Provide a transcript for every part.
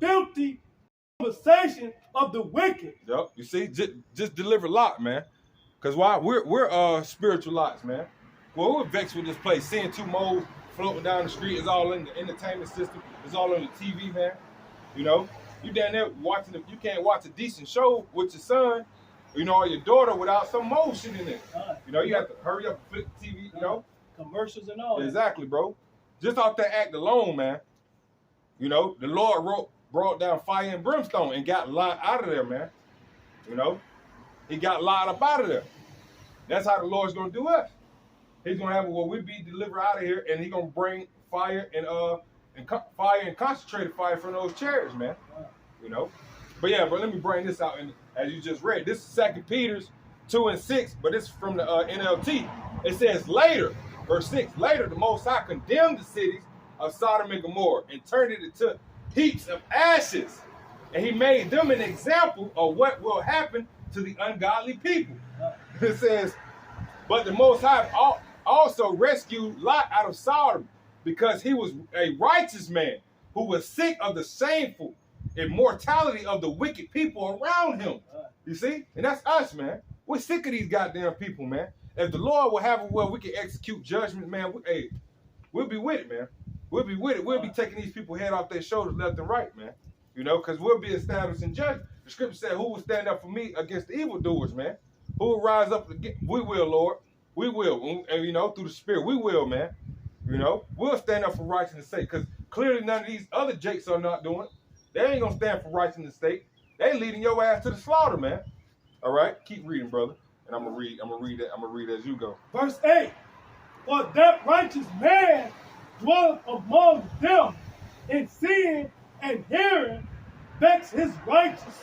filthy conversation of the wicked. Yep. You see, just deliver Lot, man. Cause why? We're spiritual lots, man. Well, we're vexed with this place. Seeing two moles floating down the street is all in the entertainment system. It's all on the TV, man. You know, you down there watching. You can't watch a decent show with your son, you know, or your daughter without some motion in it. You know, you have to hurry up and flip the TV. You know, commercials and all. Exactly, bro. Just off that act alone, man. You know, the Lord brought down fire and brimstone and got Lot out of there, man. You know, he got Lot up out of there. That's how the Lord's gonna do us. He's gonna have we be delivered out of here, and he's gonna bring fire and concentrated fire from those chariots, man. You know, but yeah, bro. Let me bring this out, and as you just read, this is 2 Peter 2:6, but this is from the NLT. It says later, verse 6. Later, the Most High condemned the cities of Sodom and Gomorrah and turned it into heaps of ashes, and he made them an example of what will happen to the ungodly people. It says, but the Most High also rescued Lot out of Sodom because he was a righteous man who was sick of the shameful immortality of the wicked people around him. You see? And that's us, man. We're sick of these goddamn people, man. If the Lord will have it where we can execute judgment, man, we'll be with it, man. We'll be with it. We'll be taking these people head off their shoulders left and right, man. You know, because we'll be established in judgment. The scripture said, who will stand up for me against the evildoers, man? Who will rise up against? We will, Lord. We will. And, you know, through the Spirit, we will, man. You know, we'll stand up for righteousness' sake, because clearly none of these other jakes are not doing it. They ain't going to stand for righteousness' sake. They leading your ass to the slaughter, man. All right? Keep reading, brother. And I'm going to read as you go. Verse 8. For that righteous man dwelleth among them, in seeing and hearing vex his righteous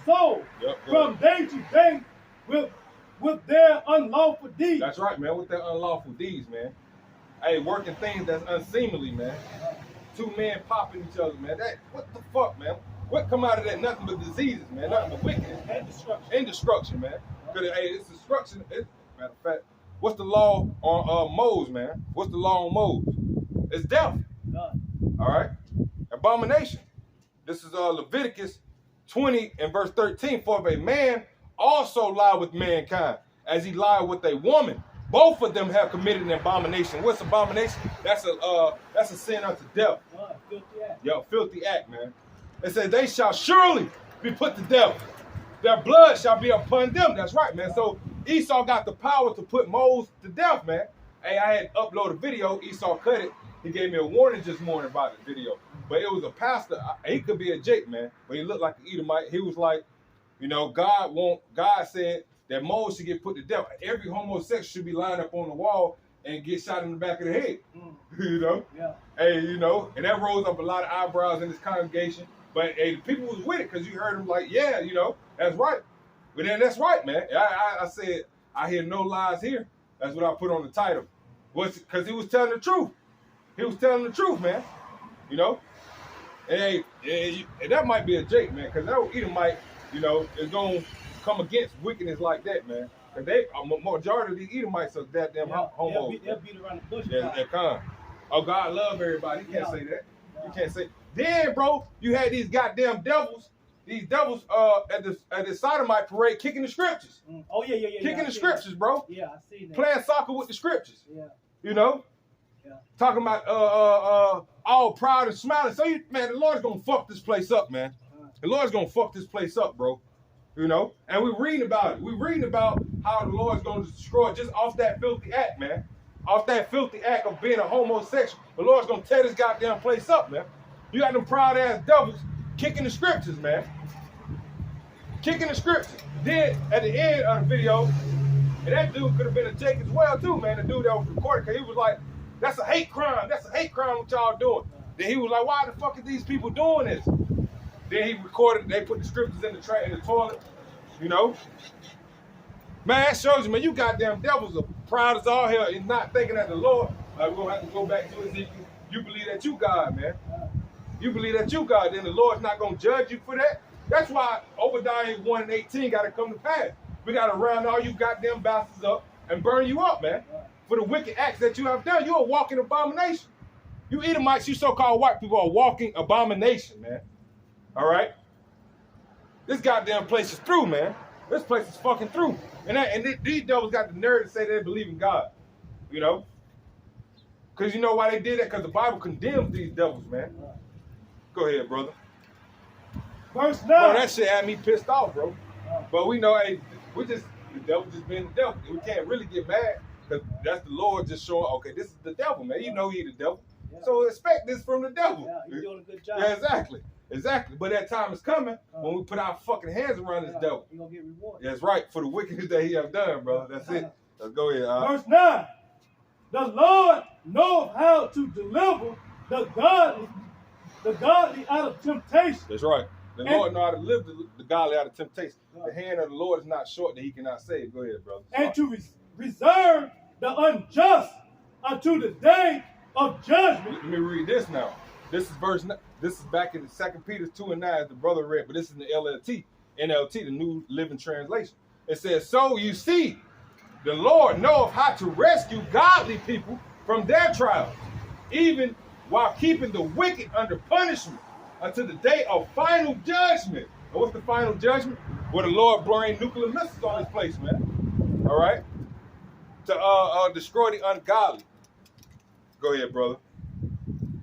soul from day to day with their unlawful deeds. That's right, man. With their unlawful deeds, man. Hey, working things that's unseemly, man. Two men popping each other, man. What the fuck, man? What come out of that? Nothing but diseases, man. Nothing but wickedness. And destruction, man. Because it's destruction. Matter of fact, what's the law on moles, man? What's the law on moles? It's death. All right? Abomination. This is Leviticus 20 and verse 13. For if a man also lie with mankind, as he lied with a woman, both of them have committed an abomination. What's abomination? That's a sin unto death. Filthy act. Yo, filthy act, man. It says they shall surely be put to death. Their blood shall be upon them. That's right, man. So Esau got the power to put moles to death, man. Hey, I had uploaded a video. Esau cut it. He gave me a warning this morning about the video. But it was a pastor. He could be a Jake, man. But he looked like an Edomite. He was like, you know, God said that moles should get put to death. Every homosexual should be lined up on the wall and get shot in the back of the head. You know? Yeah. Hey, you know, and that rose up a lot of eyebrows in this congregation. But hey, the people was with it because you heard them like, yeah, you know, that's right. But then that's right, man. I said, I hear no lies here. That's what I put on the title. Because he was telling the truth. He was telling the truth, man. You know? And that might be a Jake, man, because that Edomite, you know, is going to come against wickedness like that, man. Because a majority of these Edomites are goddamn homos. They'll beat around the bush. Yeah, they're kind. Oh, God love everybody. You can't say that. You can't say. Then, bro, you had these goddamn devils. These devils at the Sodomite parade kicking the scriptures. Oh, yeah. Kicking the scriptures, bro. Yeah, I see that. Playing soccer with the scriptures. Yeah. You know? Yeah. Talking about all proud and smiling. So, man, the Lord's going to fuck this place up, man. The Lord's going to fuck this place up, bro. You know? And we're reading about it. We're reading about how the Lord's going to destroy just off that filthy act, man. Off that filthy act of being a homosexual. The Lord's going to tear this goddamn place up, man. You got them proud-ass devils kicking the scriptures, man. Kicking the scriptures. Then, at the end of the video, and that dude could have been a Jake as well, too, man. The dude that was recording, because he was like, that's a hate crime. That's a hate crime what y'all doing. Then he was like, why the fuck are these people doing this? Then he recorded, they put the scriptures in the toilet, you know? Man, that shows you, man, you goddamn devils are proud as all hell and not thinking that the Lord, we're going to have to go back to Ezekiel. You believe that you God, man. You believe that you God, then the Lord's not going to judge you for that. That's why Obadiah 1 and 18 got to come to pass. We got to round all you goddamn bastards up and burn you up, man. For the wicked acts that you have done. You're a walking abomination. You Edomites, you so-called white people are walking abomination, man. All right? This goddamn place is through, man. This place is fucking through. And these devils got the nerve to say they believe in God. You know? Because you know why they did that? Because the Bible condemns these devils, man. Go ahead, brother. Verse 9. Bro, that shit had me pissed off, bro. But we know, hey, the devil just being the devil. We can't really get mad because that's the Lord just showing, okay, this is the devil, man. You know he the devil. Yeah. So expect this from the devil. Yeah, he's doing a good job. Yeah, exactly. Exactly. But that time is coming when we put our fucking hands around this devil. He's going to get rewarded. That's right. For the wickedness that he have done, bro. That's it. Let's go ahead. Verse 9. The Lord knows how to deliver the godly out of temptation. That's right. The Lord knows how to live the godly out of temptation. The hand of the Lord is not short that he cannot save. Go ahead, brother. And to reserve the unjust unto the day of judgment. Let me read this now. This is verse. This is back in 2 Peter 2 and 9, as the brother read, but this is in the NLT, the New Living Translation. It says, so you see, the Lord knoweth how to rescue godly people from their trials, even while keeping the wicked under punishment until the day of final judgment. And what's the final judgment? Where the Lord blowing nuclear missiles on this place, man. All right? To destroy the ungodly. Go ahead, brother.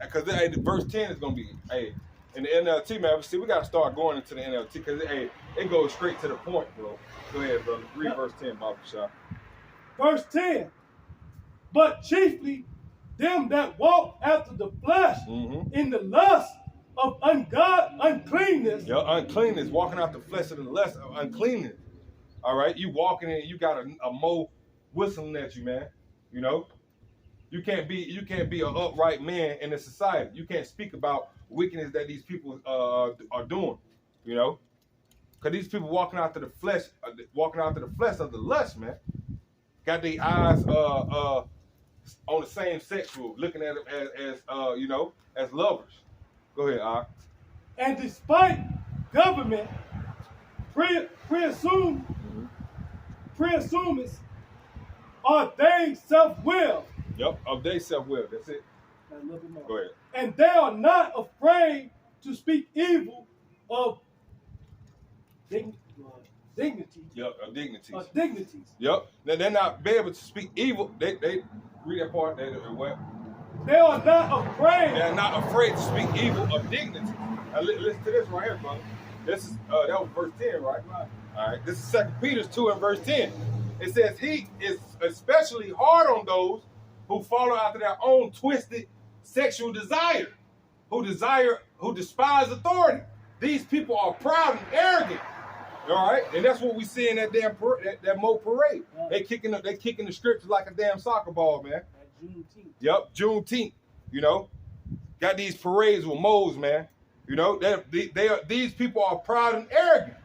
Because hey, the verse 10 is going to be, hey, in the NLT, man, see, we got to start going into the NLT because hey, it goes straight to the point, bro. Go ahead, brother. Read verse 10, Baba Shah. Verse 10. But chiefly them that walk after the flesh in the lust of uncleanness. Yeah, uncleanness, walking out the flesh of the lust of uncleanness. All right, you walking in, you got a mole whistling at you, man. You know, you can't be an upright man in a society. You can't speak about wickedness that these people are doing. You know, because these people walking out to the flesh, of the lust, man. Got their eyes on the same sex group, looking at them as you know, as lovers. Go ahead, Ak. And despite government presumes ordained self-will. Yep, of they self-will. That's it. A little bit more. Go ahead. And they are not afraid to speak evil of dignities. Yep, of dignities. Of dignities. Yep. Now they're not be able to speak evil. They read that part. They what? They are not afraid. They're not afraid to speak evil of dignity. Now listen to this right here, brother. This is that was verse 10, right? All right. This is 2 Peter 2 and verse 10. It says he is especially hard on those who follow after their own twisted sexual desire, who despise authority. These people are proud and arrogant. All right, and that's what we see in that damn that Mo parade. They kicking the scriptures like a damn soccer ball, man. Juneteenth. Yep, Juneteenth. You know, got these parades with Mo's, man. You know, these people are proud and arrogant,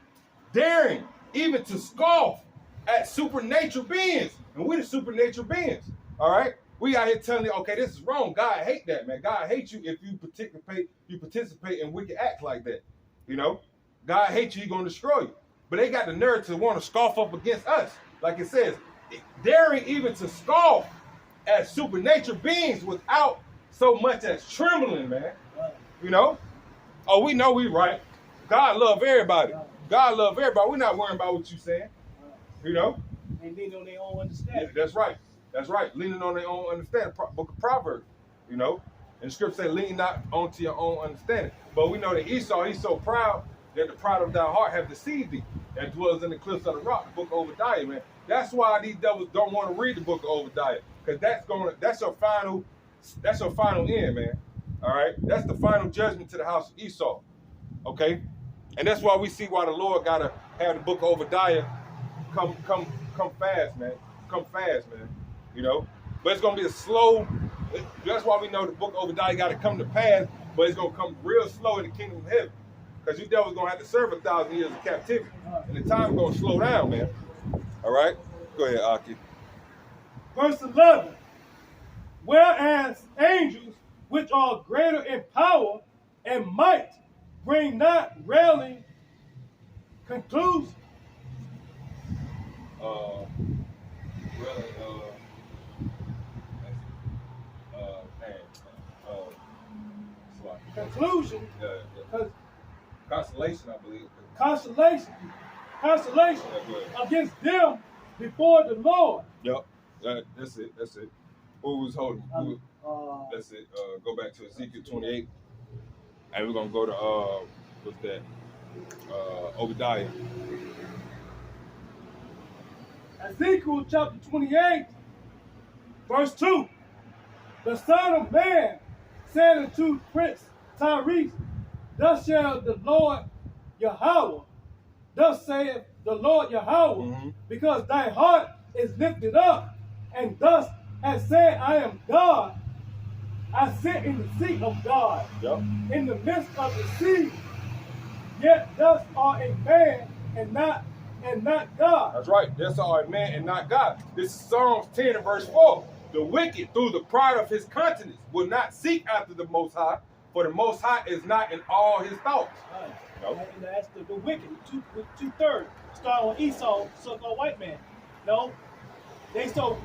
daring even to scoff at supernatural beings, and we're the supernatural beings. All right, we out here telling you, okay, this is wrong. God hate that, man. God hates you if you participate in wicked acts like that. You know, God hates you. He's gonna destroy you. But they got the nerve to want to scoff up against us. Like it says, daring even to scoff at supernatural beings without so much as trembling, man. You know? Oh, we know we right. God love everybody. God love everybody. We're not worrying about what you saying. You know? And leaning on their own understanding. Yeah, that's right. That's right. Leaning on their own understanding. Book of Proverbs. You know? And the scripture says, lean not onto your own understanding. But we know that Esau, he's so proud that the pride of thy heart have deceived thee, that dwells in the cliffs of the rock, the book of Obadiah, man. That's why these devils don't want to read the book of Obadiah, because that's your final end, man. All right, that's the final judgment to the house of Esau. Okay, and that's why we see why the Lord gotta have the book of Obadiah come fast, man. Come fast, man. You know, but it's gonna be a slow. That's why we know the book of Obadiah gotta come to pass, but it's gonna come real slow in the kingdom of heaven. Because you devils going to have to serve 1,000 years of captivity. And the time is going to slow down, man. All right? Go ahead, Aki. Verse 11. Whereas angels, which are greater in power and might, bring not railing conclusion. Conclusion. Consolation, I believe. Consolation against them before the Lord. Yep. That's it. Who was holding? That's it. Go back to Ezekiel 28. And we're going to go to, what's that? Obadiah. Ezekiel chapter 28, verse 2. The Son of Man said unto Prince Tyrese, thus shall the Lord Yahweh, thus saith the Lord Yahweh, because thy heart is lifted up, and thus has said, I am God. I sit in the seat of God, in the midst of the sea, yet thus art a man and not God. That's right. Thus art a man and not God. This is Psalms 10 and verse 4. The wicked, through the pride of his countenance, will not seek after the Most High, for the Most High is not in all his thoughts. Right. No. And that's the wicked, two-thirds. Start on Esau, so-called white man. No, they don't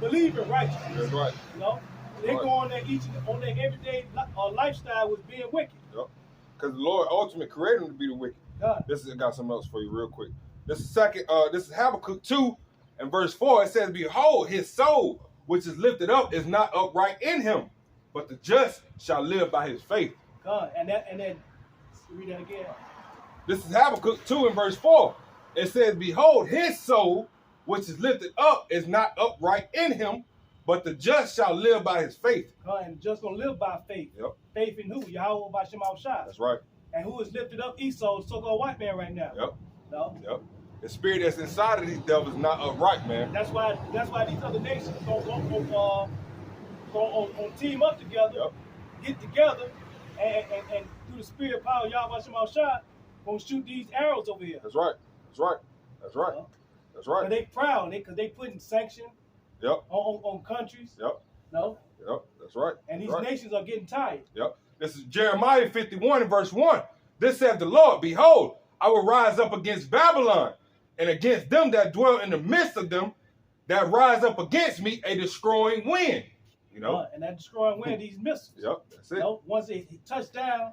believe in righteousness. That's right. You know, they go on their everyday lifestyle with being wicked. Yep. Because the Lord ultimately created them to be the wicked. God. I got something else for you real quick. This is Habakkuk 2 and verse 4. It says, behold, his soul, which is lifted up, is not upright in him, but the just shall live by his faith. God, and then read that again. This is Habakkuk 2 and verse 4. It says, behold, his soul, which is lifted up, is not upright in him, but the just shall live by his faith. God, and just gonna live by faith. Yep. Faith in who? Yahweh by Shema Shai. That's right. And who is lifted up? Esau, the so-called white man right now. Yep. No. Yep. The spirit that's inside of these devils is not upright, man. That's why these other nations gonna team up together, get together, and through the spirit of power, Yahweh Shema Shai, gonna shoot these arrows over here. That's right. That's right. That's right. That's right. But they proud, because they putting sanction on countries. Yep. No. Yep. That's right. And these nations are getting tired. Yep. This is Jeremiah 51 and verse 1. This saith the Lord, behold, I will rise up against Babylon, and against them that dwell in the midst of them, that rise up against me a destroying wind. You know? And that destroying wind, these missiles. Yep, that's it. You know, once they touch down,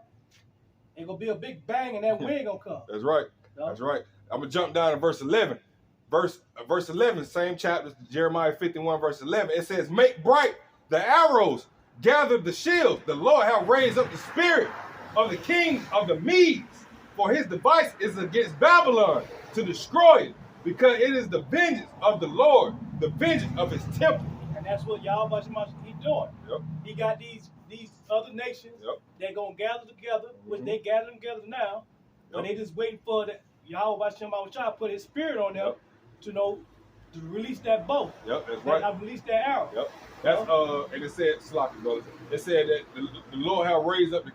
it's gonna be a big bang, and that wind gonna come. That's right. That's right. I'm gonna jump down to verse 11. Verse 11, same chapter, Jeremiah 51, verse 11. It says, make bright the arrows, gather the shields. The Lord hath raised up the spirit of the king of the Medes, for his device is against Babylon to destroy it, because it is the vengeance of the Lord, the vengeance of his temple. And that's what Yahweh he's doing. Yep. He got these other nations. They're gonna gather together, which they gathering together now, but they just waiting for the Yahweh Shai put his spirit on them to release that bow. Yep, that's right. I release that arrow. Yep. That's and it said, Sloppy brothers. It said that the Lord have raised up the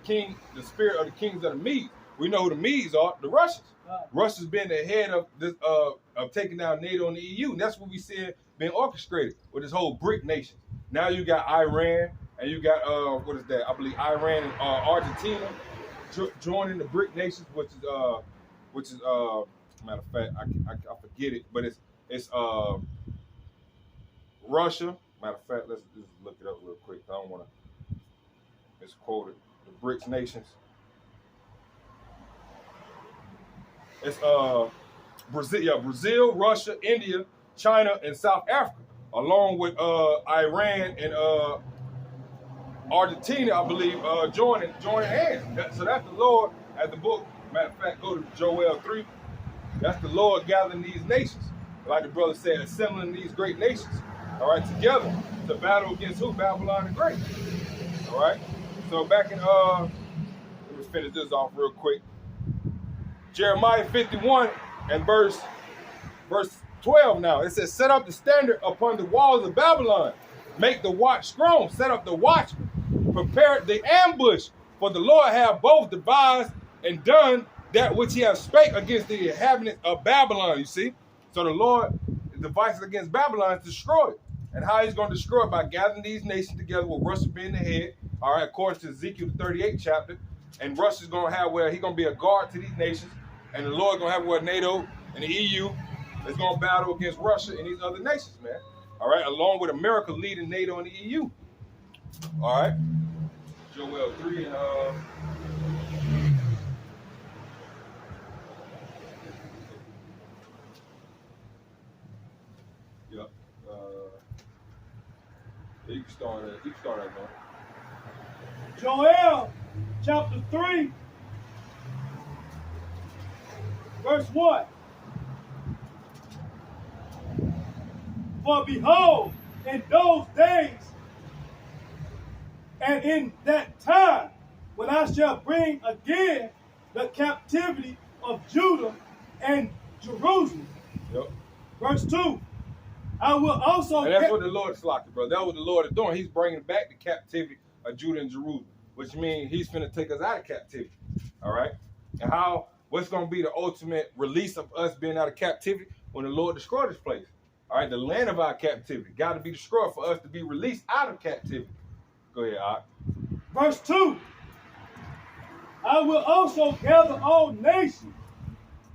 spirit of the kings of the Medes. We know who the Medes are, the Russians. Russia's been the head of this of taking down NATO and the EU, and that's what we see being orchestrated with this whole BRIC nation. Now you got Iran, and you got what is that? I believe Iran and Argentina joining the BRIC nations, which is matter of fact, I forget it, but it's Russia. Matter of fact, let's just look it up real quick. I don't want to misquote it. The BRICS nations. It's Brazil, Russia, India, China, and South Africa, along with Iran and Argentina, I believe, joining hands. So that's the Lord, as the book. Matter of fact, go to Joel 3. That's the Lord gathering these nations, like the brother said, assembling these great nations. All right, together to battle against who? Babylon the Great. All right. So back in let me finish this off real quick. Jeremiah 51 and verse 12 now. It says, set up the standard upon the walls of Babylon. Make the watch strong. Set up the watchman. Prepare the ambush. For the Lord hath both devised and done that which he hath spake against the inhabitants of Babylon. You see? So the Lord devices against Babylon to destroy it. And how he's going to destroy it? By gathering these nations together with Russia being the head. All right, according to Ezekiel the 38th chapter. And Russia's going to have where he's going to be a guard to these nations. And the Lord's going to have where NATO and the EU is going to battle against Russia and these other nations, man. All right, along with America leading NATO and the EU. All right. Joel 3 and start at man. Joel chapter 3, verse 1. For behold, in those days and in that time, when I shall bring again the captivity of Judah and Jerusalem. Yep. Verse 2. I will also. And that's what the Lord is like, bro. That's what the Lord is doing. He's bringing back the captivity of Judah and Jerusalem, which means he's finna take us out of captivity. All right? And what's going to be the ultimate release of us being out of captivity? When the Lord destroyed this place. All right? The land of our captivity got to be destroyed for us to be released out of captivity. Go ahead, Art. Verse 2. I will also gather all nations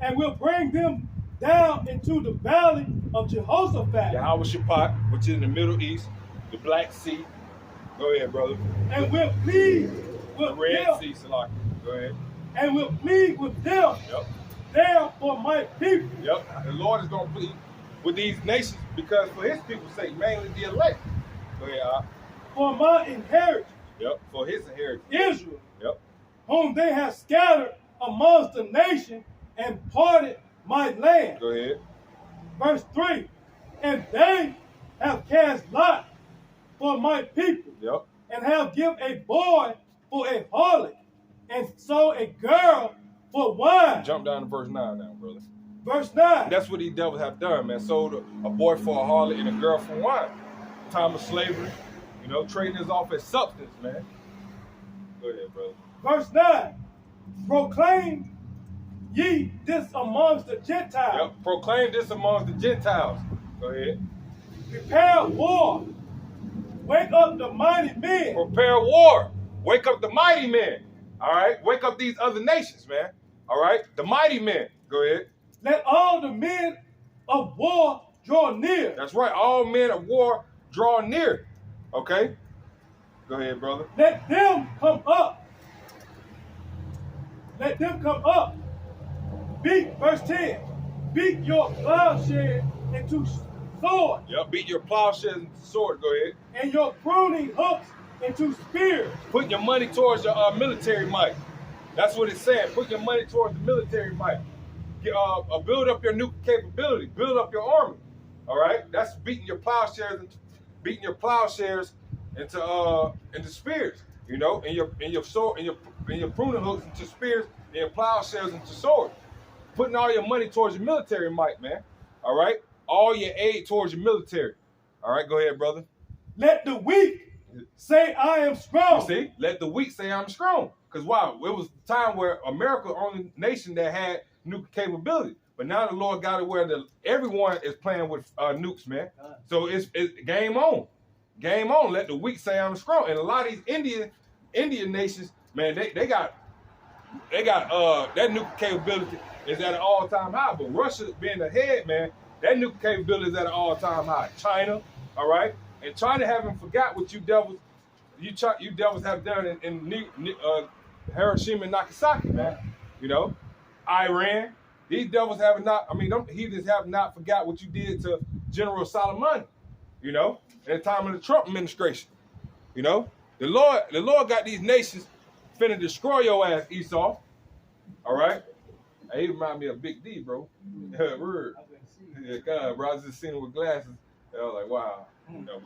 and will bring them down into the valley of Jehoshaphat. Jehoshaphat, which is in the Middle East, the Black Sea. Go ahead, brother. And will plead with the Red them. Sea, Salaki. Go ahead. And will plead with them. Yep. There for my people. Yep. The Lord is going to plead with these nations because for his people's sake, mainly the elect. Go ahead, Art. For my inheritance. Yep. For his inheritance. Israel. Yep. Whom they have scattered amongst the nation and parted my land. Go ahead. Verse 3. And they have cast lot for my people. Yep. And have given a boy for a harlot, and so a girl for wine. Jump down to verse 9 now, brother. Verse 9. That's what these devils have done, man. Sold a boy for a harlot and a girl for wine. Time of slavery, trading us off as substance, man. Go ahead, brother. Verse 9. Proclaim ye this amongst the Gentiles. Yep. Proclaim this amongst the Gentiles. Go ahead. Prepare war. Wake up the mighty men. Prepare war. Wake up the mighty men. All right? Wake up these other nations, man. All right? The mighty men. Go ahead. Let all the men of war draw near. That's right. All men of war draw near. Okay? Go ahead, brother. Let them come up. Let them come up. Beat, verse 10. Beat your plowshare into sword. Yep, beat your plowshares into sword. Go ahead. And your pruning hooks into spears. Put your money towards your military might. That's what it's saying. Put your money towards the military might. Build up your new capability. Build up your army. All right. That's beating your plowshares into spears. And your sword and your pruning hooks into spears and your plowshares into swords. Putting all your money towards your military might, man. All right. All your aid towards your military. All right, go ahead, brother. Let the weak say I am strong. You see, let the weak say I'm strong. Because wow, it was a time where America was the only nation that had nuke capability. But now the Lord got it where everyone is playing with nukes, man. So it's game on. Game on. Let the weak say I'm strong. And a lot of these Indian nations, man, they got that nuke capability is at an all-time high. But Russia being the head, man, that nuke capability is at an all-time high. China, all right? And China haven't forgot what you devils have done in Hiroshima and Nagasaki, man. Iran, these devils have not, them heathens have not forgot what you did to General Soleimani, at the time of the Trump administration. The Lord got these nations finna destroy your ass, Esau. All right? He remind me of Big D, bro. Word. Yeah, God, bro. I was just seeing him with glasses. I was like, wow.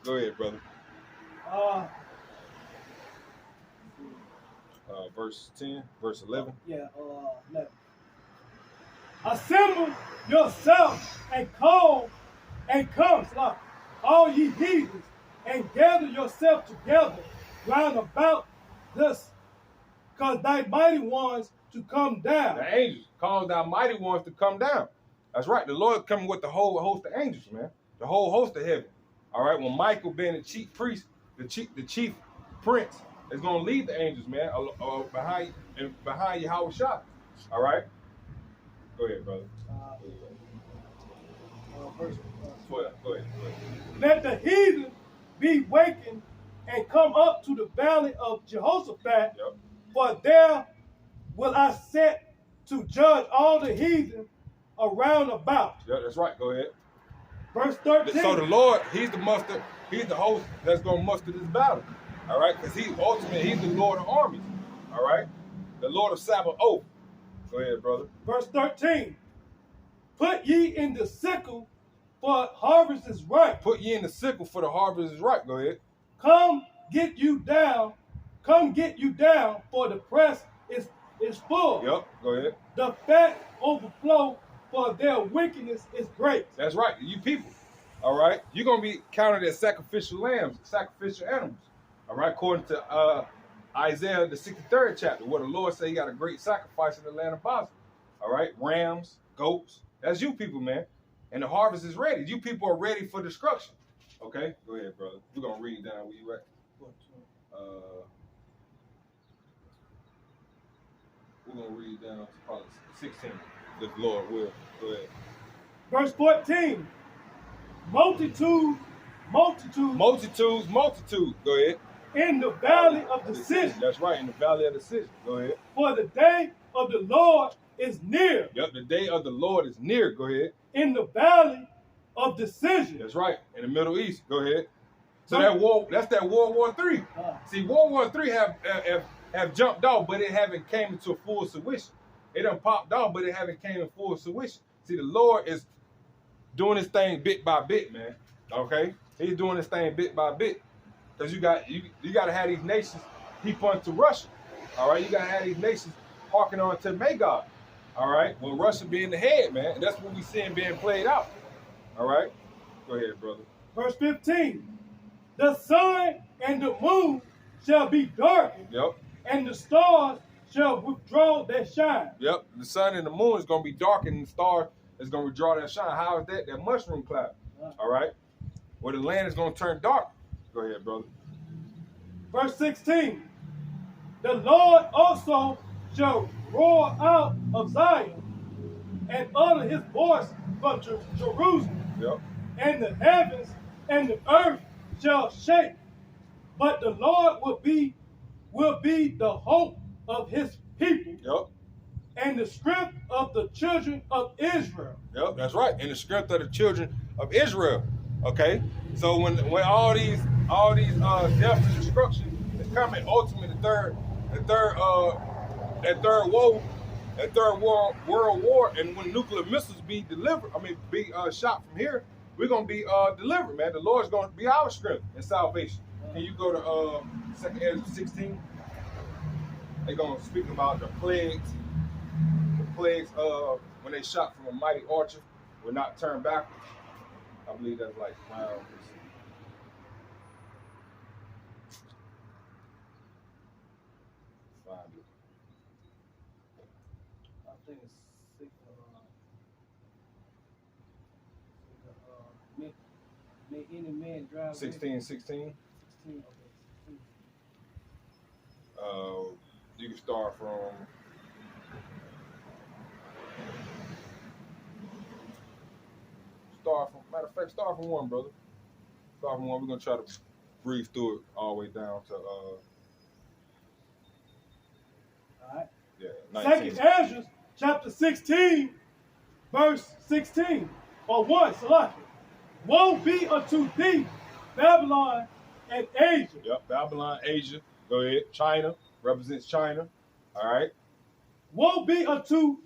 Go ahead, brother. Verse 10, verse 11. Yeah, 11. Assemble yourselves and come, all ye heathens, and gather yourselves together round about this, cause thy mighty ones to come down. The angels cause thy mighty ones to come down. That's right. The Lord coming with the whole host of angels, man. The whole host of heaven. All right. When Michael being the chief priest, the chief prince is going to lead the angels, man, behind Yahweh Shah. All right. Go ahead, brother. Verse 12. Go ahead. Let the heathen be wakened and come up to the valley of Jehoshaphat, for there will I set to judge all the heathen around about. Yeah, that's right. Go ahead. Verse 13. So the Lord, he's the master He's the host that's going to muster this battle. All right? Because he's the Lord of armies. All right? The Lord of Sabbath oath. Go ahead, brother. Verse 13. Put ye in the sickle, for harvest is ripe. Put ye in the sickle, for the harvest is ripe. Go ahead. Come get you down, for the press is full. Yep, go ahead. The fat overflow, for their wickedness is great. That's right, you people. All right, you're gonna be counted as sacrificial lambs, sacrificial animals. All right, according to Isaiah the 63rd chapter, where the Lord said He got a great sacrifice in the land of Bosra. All right, rams, goats. That's you people, man. And the harvest is ready. You people are ready for destruction. Okay, go ahead, brother. We're gonna read down where you at. We're gonna read down to probably 16. The Lord will. Go ahead. Verse 14. Multitudes. Go ahead. In the valley of decision. That's right, in the valley of decision. Go ahead. For the day of the Lord is near. Yep, the day of the Lord is near. Go ahead. In the valley of decision. That's right, in the Middle East. Go ahead. So that's that World War III. See, World War III have jumped off, but it haven't came into a full fruition. It done popped off, but it haven't came to full fruition. See, the Lord is doing this thing bit by bit, man. Okay? He's doing this thing bit by bit. Because you got to have these nations heap onto Russia. All right? You got to have these nations harking on to Magog. All right? Well, Russia being the head, man. And that's what we seeing being played out. All right? Go ahead, brother. Verse 15. The sun and the moon shall be darkened. Yep. And the stars shall withdraw their shine. Yep. The sun and the moon is going to be darkened and the star is going to withdraw their shine. How is that? That mushroom cloud. All right? Well, the land is going to turn dark. Go ahead, brother. Verse 16. The Lord also shall roar out of Zion and utter his voice from Jerusalem. Yep. And the heavens and the earth shall shake. But the Lord will be the hope of his people. Yep. And the strength of the children of Israel. Yep, that's right. And the strength of the children of Israel. Okay? So when all these death and destruction is coming, ultimately that third world war, and when nuclear missiles be shot from here, we're gonna be delivered, man. The Lord's gonna be our strength and salvation. Can you go to 2 Ezra 16? They're gonna speak about the plagues. The plagues when they shot from a mighty archer will not turn backwards. I believe that's like around. Find it. I think it's 6. May any man drive 16. 16. Okay. 16. You can start from start from 1, brother. Start from 1. We're gonna try to breeze through it all the way down to All right. yeah, 19. 2 Ezra chapter 16, verse 16. Or 1, Salakia. Woe be unto thee, Babylon and Asia. Yep, Babylon, Asia. Go ahead. China represents China. All right. Woe be unto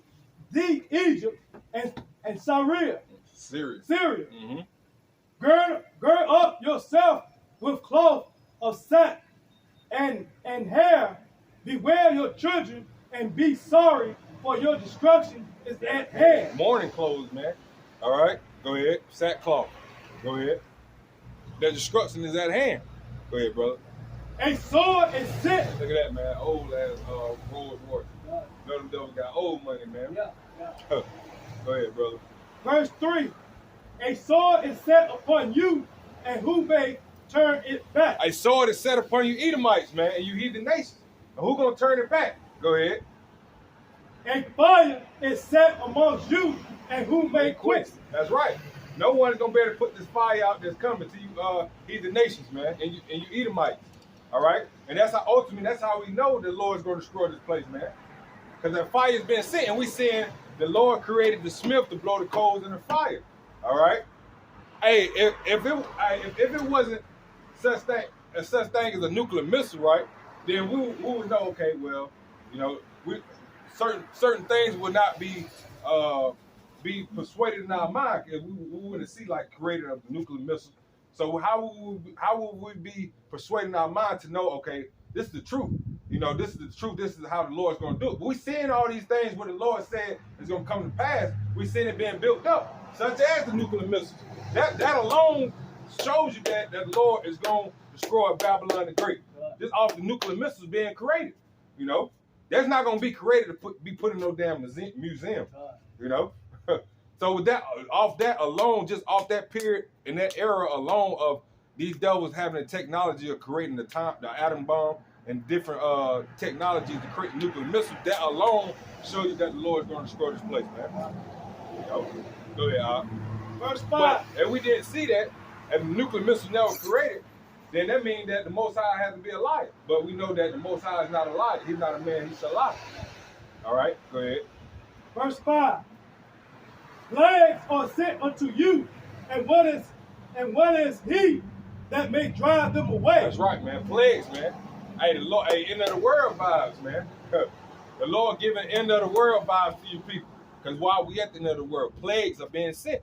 thee, Egypt and Syria. Syria. Mm-hmm. Gird up yourself with cloth of sack and hair. Beware your children and be sorry, for your destruction is at hand. Mourning clothes, man. All right. Go ahead. Sackcloth. Go ahead. The destruction is at hand. Go ahead, brother. A sword is set. Look at that, man. Old ass Rolls Royce. Know them devils got old money, man. Yeah. Go ahead, brother. Verse 3. A sword is set upon you, and who may turn it back? A sword is set upon you Edomites, man, and you heathen nations. And who gonna turn it back? Go ahead. A fire is set amongst you, and who may quench? That's right. No one is gonna be able to put this fire out that's coming to you heathen nations, man, and you Edomites. All right? And that's how we know the Lord's gonna destroy this place, man. Because that fire has been set, and we seeing the Lord created the smith to blow the coals in the fire. All right? Hey, if it wasn't such thing as a nuclear missile, right? Then we would know, okay, well, you know, certain things would not be persuaded in our mind if we wouldn't see like creator of the nuclear missile. So how would we be persuading our mind to know, okay, this is the truth. You know, this is the truth. This is how the Lord's going to do it. But we're seeing all these things where the Lord said is going to come to pass. We're seeing it being built up, such as the nuclear missiles. That alone shows you that the Lord is going to destroy Babylon the Great. Just off the nuclear missiles being created. You know, that's not going to be created to be put in no damn museum. You know. So with that, off that alone, just off that period in that era alone of these devils having the technology of creating the atom bomb and different technologies to create nuclear missiles, that alone shows you that the Lord is going to destroy this place, man. You know? Go ahead, Verse 5. But if we didn't see that, if the nuclear missile never created, then that means that the Most High has to be a liar. But we know that the Most High is not a liar. He's not a man, he shall lie. All right, go ahead. Verse 5. Plagues are sent unto you, and what is he that may drive them away? That's right, man. Plagues, man. Hey, the Lord, hey, end of the world vibes, man. The Lord giving end of the world vibes to you people. Because while we at the end of the world, plagues are being sent.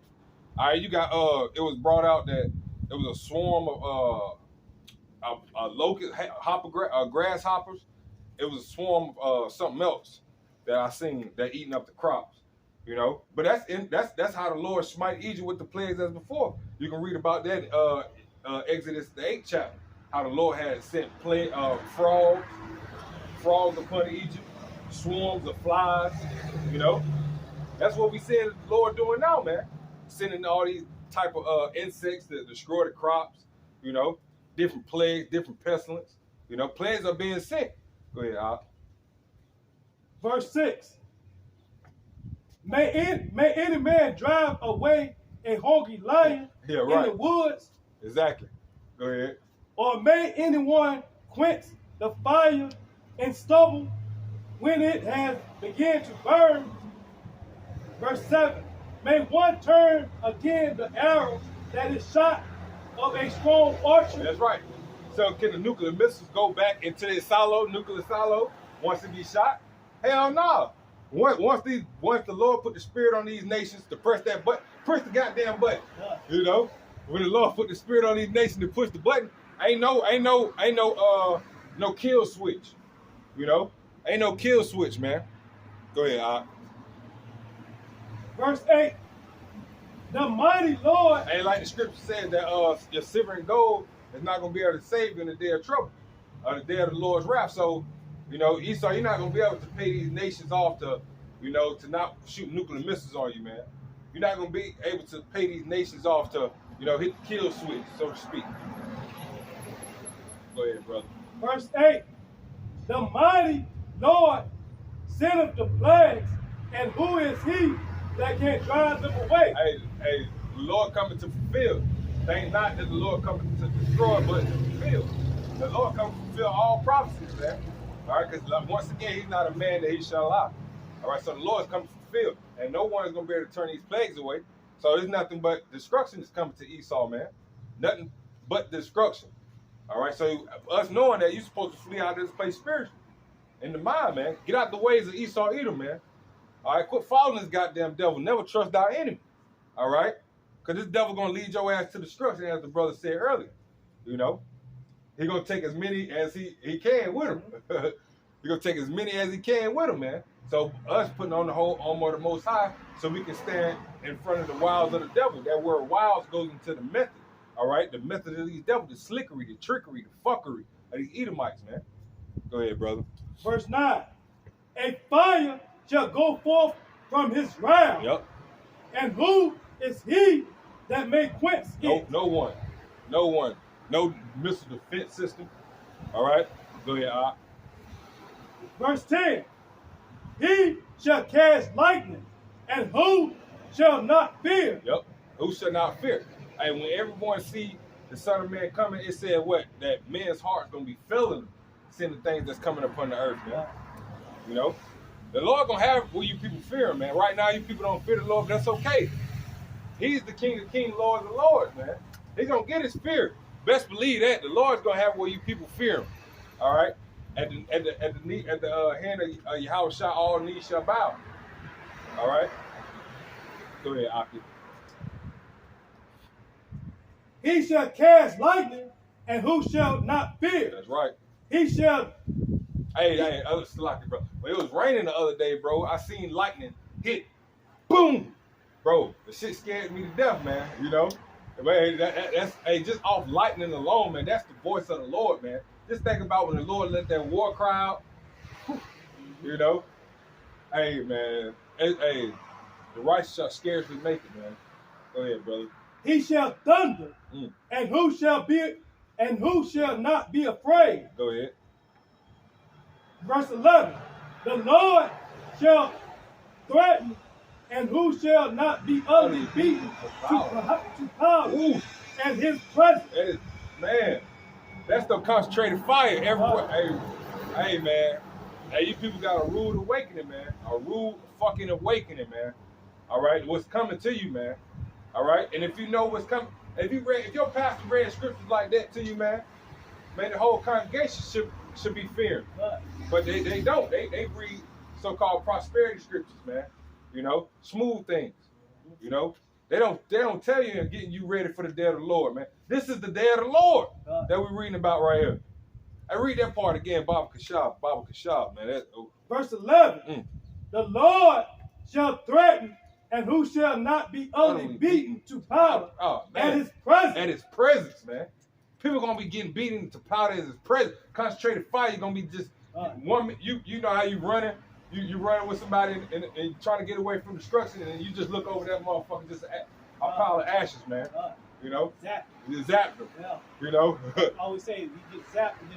All right, you got it was brought out that it was a swarm of locust grasshoppers. It was a swarm of something else that I seen that eating up the crops. You know, but that's how the Lord smite Egypt with the plagues as before. You can read about that Exodus the 8th chapter, how the Lord had sent frogs upon Egypt, swarms of flies. You know, that's what we see the Lord doing now, man. Sending all these type of insects that destroy the crops. You know, different plagues, different pestilence. You know, plagues are being sent. Go ahead, Al. Verse 6. May any man drive away a hungry lion in the woods? Exactly. Go ahead. Or may anyone quench the fire in stubble when it has begun to burn? Verse 7. May one turn again the arrow that is shot of a strong archer? That's right. So can the nuclear missiles go back into their nuclear silo, once it be shot? Hell no. Once the Lord put the spirit on these nations to press that button, press the goddamn button. You know, when the Lord put the spirit on these nations to push the button, ain't no kill switch. You know, ain't no kill switch, man. Go ahead, Al. Verse 8. The mighty Lord. Ain't like the scripture said that your silver and gold is not gonna be able to save you in the day of trouble, or the day of the Lord's wrath. So, you know, Esau, you're not gonna be able to pay these nations off to, you know, to not shoot nuclear missiles on you, man. You're not gonna be able to pay these nations off to, you know, hit the kill switch, so to speak. Go ahead, brother. Verse 8. The mighty Lord sendeth the plagues, and who is he that can drive them away? Hey, the Lord coming to fulfill. Thank not that the Lord coming to destroy, but to fulfill. The Lord coming to fulfill all prophecies, man. All right, because once again, he's not a man that he shall lie. All right, so the Lord is coming to fulfill, and no one is going to be able to turn these plagues away. So there's nothing but destruction is coming to Esau, man. Nothing but destruction. All right, so us knowing that you're supposed to flee out of this place spiritually. In the mind, man. Get out the ways of Esau Edom, man. All right, quit following this goddamn devil. Never trust our enemy. All right? Because this devil going to lead your ass to destruction, as the brother said earlier. You know? He going to take as many as he can with him. He going to take as many as he can with him, man. So us putting on the whole armor of the Most High so we can stand in front of the wiles of the devil. That word wiles goes into the method. All right? The method of these devils, the slickery, the trickery, the fuckery of these Edomites, man. Go ahead, brother. Verse 9. A fire shall go forth from his round. Yep. And who is he that may quench it? No one. No missile defense system. All right? Go ahead, Al. Verse 10. He shall cast lightning, and who shall not fear? Yep. Who shall not fear? And when everyone see the Son of Man coming, it said what? That men's heart's going to be filling, seeing the things that's coming upon the earth, man. You know? The Lord gonna have what you people fear, man. Right now, you people don't fear the Lord, but that's okay. He's the King of Kings, Lord of the Lords, man. He's gonna get his fear. best believe that the Lord's gonna have where you people fear Him. All right, at the hand of Yahweh, all knees shall bow. All right, go ahead, Aki. He shall cast lightning, and who shall not fear? That's right. He shall. Hey, other Slocky, bro. When it was raining the other day, bro, I seen lightning hit. Boom! Bro, the shit scared me to death, man. You know? Man, that's just off lightning alone, man. That's the voice of the Lord, man. Just think about when the Lord let that war cry out. You know? Hey, man. Hey, the righteous shall scarcely make it, man. Go ahead, brother. He shall thunder, and who shall not be afraid? Go ahead. Verse 11. The Lord shall threaten, and who shall not be utterly beaten to power. Ooh. And his presence. That is, man, that's the concentrated fire everywhere. Hey, man. Hey, you people got a rude awakening, man. A rude fucking awakening, man. All right? What's coming to you, man. All right? And if you know what's coming, if your pastor read scriptures like that to you, man, the whole congregation should be fearing. But they don't. They read so-called prosperity scriptures, man. You know, smooth things. You know, they don't tell you and getting you ready for the day of the Lord, man. This is the day of the Lord that we're reading about right here. I read that part again, Baba Kashab, man. Verse 11. The Lord shall threaten, and who shall not be utterly beaten to powder at his presence. At his presence, man. People gonna be getting beaten to powder at his presence. Concentrated fire, you're gonna be just one. You know how you running. You running with somebody and trying to get away from destruction, and you just look over that motherfucker, just a pile of ashes, man. You know, Zap. You zap them. Yeah. You know. I always say you get zapped.